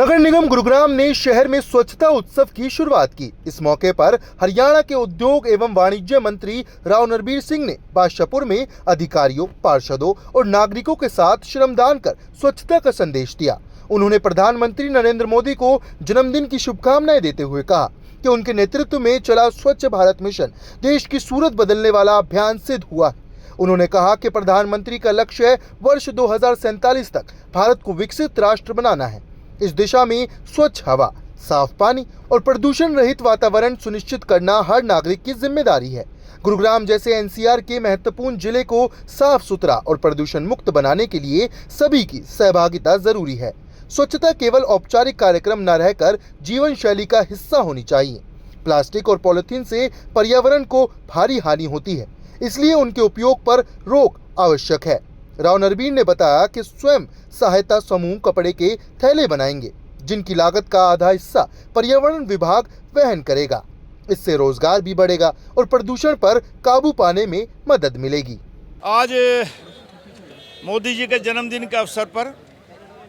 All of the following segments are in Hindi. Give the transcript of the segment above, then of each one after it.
नगर निगम गुरुग्राम ने शहर में स्वच्छता उत्सव की शुरुआत की। इस मौके पर हरियाणा के उद्योग एवं वाणिज्य मंत्री राव नरबीर सिंह ने बादशाहपुर में अधिकारियों, पार्षदों और नागरिकों के साथ श्रमदान कर स्वच्छता का संदेश दिया। उन्होंने प्रधानमंत्री नरेंद्र मोदी को जन्मदिन की शुभकामनाएं देते हुए कहा कि उनके नेतृत्व में चला स्वच्छ भारत मिशन देश की सूरत बदलने वाला अभियान सिद्ध हुआ है। उन्होंने कहा कि प्रधानमंत्री का लक्ष्य है वर्ष 2047 तक भारत को विकसित राष्ट्र बनाना है। इस दिशा में स्वच्छ हवा, साफ पानी और प्रदूषण रहित वातावरण सुनिश्चित करना हर नागरिक की जिम्मेदारी है। गुरुग्राम जैसे एनसीआर के महत्वपूर्ण जिले को साफ सुथरा और प्रदूषण मुक्त बनाने के लिए सभी की सहभागिता जरूरी है। स्वच्छता केवल औपचारिक कार्यक्रम न रहकर जीवन शैली का हिस्सा होनी चाहिए। प्लास्टिक और पॉलिथीन से पर्यावरण को भारी हानि होती है, इसलिए उनके उपयोग पर रोक आवश्यक है। राव नरबीर ने बताया कि स्वयं सहायता समूह कपड़े के थैले बनाएंगे, जिनकी लागत का आधा हिस्सा पर्यावरण विभाग वहन करेगा। इससे रोजगार भी बढ़ेगा और प्रदूषण पर काबू पाने में मदद मिलेगी। आज मोदी जी के जन्मदिन के अवसर पर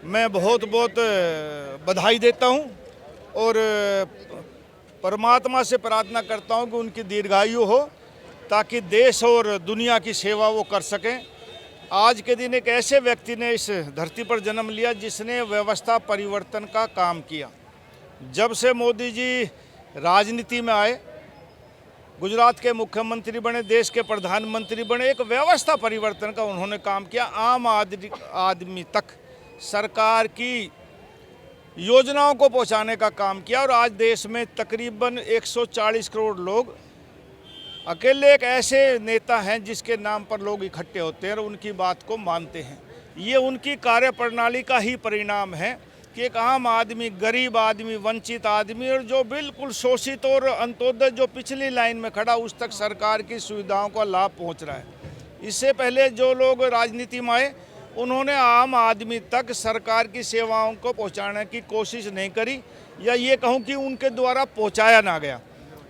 मैं बहुत बधाई देता हूं और परमात्मा से प्रार्थना करता हूं कि उनकी दीर्घायु हो, ताकि देश और दुनिया की सेवा वो कर सकें। आज के दिन एक ऐसे व्यक्ति ने इस धरती पर जन्म लिया जिसने व्यवस्था परिवर्तन का काम किया। जब से मोदी जी राजनीति में आए, गुजरात के मुख्यमंत्री बने, देश के प्रधानमंत्री बने, एक व्यवस्था परिवर्तन का उन्होंने काम किया। आम आदमी तक सरकार की योजनाओं को पहुंचाने का काम किया और आज देश में तकरीबन 140 करोड़ लोग, अकेले एक ऐसे नेता हैं जिसके नाम पर लोग इकट्ठे होते हैं और उनकी बात को मानते हैं। ये उनकी कार्यप्रणाली का ही परिणाम है कि एक आम आदमी, गरीब आदमी, वंचित आदमी और जो बिल्कुल शोषित और अंत्योदय जो पिछली लाइन में खड़ा, उस तक सरकार की सुविधाओं का लाभ पहुंच रहा है। इससे पहले जो लोग राजनीति में आए, उन्होंने आम आदमी तक सरकार की सेवाओं को पहुँचाने की कोशिश नहीं करी, या ये कहूँ कि उनके द्वारा पहुँचाया ना गया।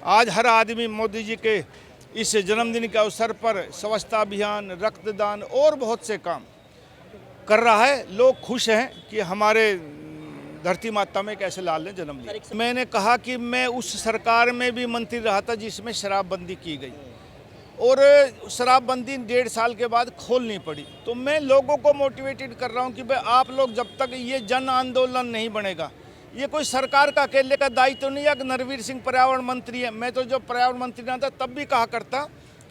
आज हर आदमी मोदी जी के इस जन्मदिन के अवसर पर स्वच्छता अभियान, रक्तदान और बहुत से काम कर रहा है। लोग खुश हैं कि हमारे धरती माता में कैसे लाल ने जन्म लिया। मैंने कहा कि मैं उस सरकार में भी मंत्री रहा था जिसमें शराबबंदी की गई और शराबबंदी 1.5 साल के बाद खोलनी पड़ी। तो मैं लोगों को मोटिवेटेड कर रहा हूँ कि भाई आप लोग, जब तक ये जन आंदोलन नहीं बनेगा, ये कोई सरकार का अकेले का दायित्व नहीं है। नरवीर सिंह पर्यावरण मंत्री है, मैं तो जब पर्यावरण मंत्री ना था तब भी कहा करता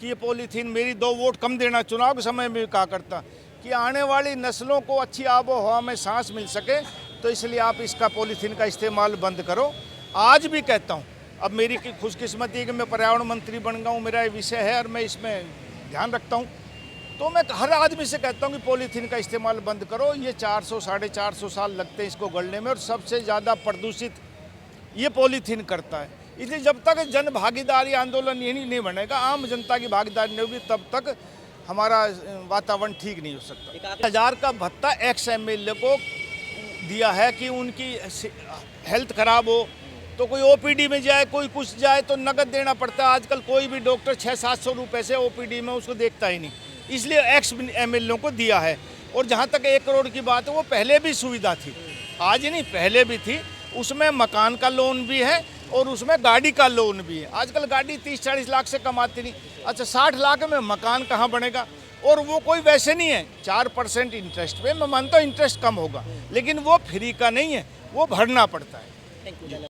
कि ये पॉलीथीन, मेरी 2 वोट कम देना, चुनाव के समय में भी कहा करता कि आने वाली नस्लों को अच्छी आबो हवा में सांस मिल सके, तो इसलिए आप इसका पॉलीथीन का इस्तेमाल बंद करो। आज भी कहता हूँ, अब मेरी खुशकिस्मती है कि मैं पर्यावरण मंत्री बन गया हूँ, मेरा ये विषय है और मैं इसमें ध्यान रखता हूँ। तो मैं हर आदमी से कहता हूँ कि पॉलीथीन का इस्तेमाल बंद करो। ये 400 साढ़े 400 साल लगते हैं इसको गलने में और सबसे ज़्यादा प्रदूषित ये पॉलीथीन करता है। इसलिए जब तक जन भागीदारी आंदोलन यही नहीं बनेगा, आम जनता की भागीदारी नहीं होगी, तब तक हमारा वातावरण ठीक नहीं हो सकता। 1000 का भत्ता एक्स MLA को दिया है कि उनकी हेल्थ खराब हो तो कोई OPD में जाए, कोई कुछ जाए तो नगद देना पड़ता है। आजकल कोई भी डॉक्टर 600-700 रुपये से OPD में उसको देखता ही नहीं, इसलिए एक्स MLA को दिया है। और जहाँ तक 1 करोड़ की बात है, वो पहले भी सुविधा थी, आज ही नहीं, पहले भी थी। उसमें मकान का लोन भी है और उसमें गाड़ी का लोन भी है। आजकल गाड़ी 30-40 लाख से कमाती नहीं, अच्छा 60 लाख में मकान कहाँ बनेगा? और वो कोई वैसे नहीं है 4% इंटरेस्ट पे। मैं मानता हूँ इंटरेस्ट कम होगा, लेकिन वो फ्री का नहीं है, वो भरना पड़ता है।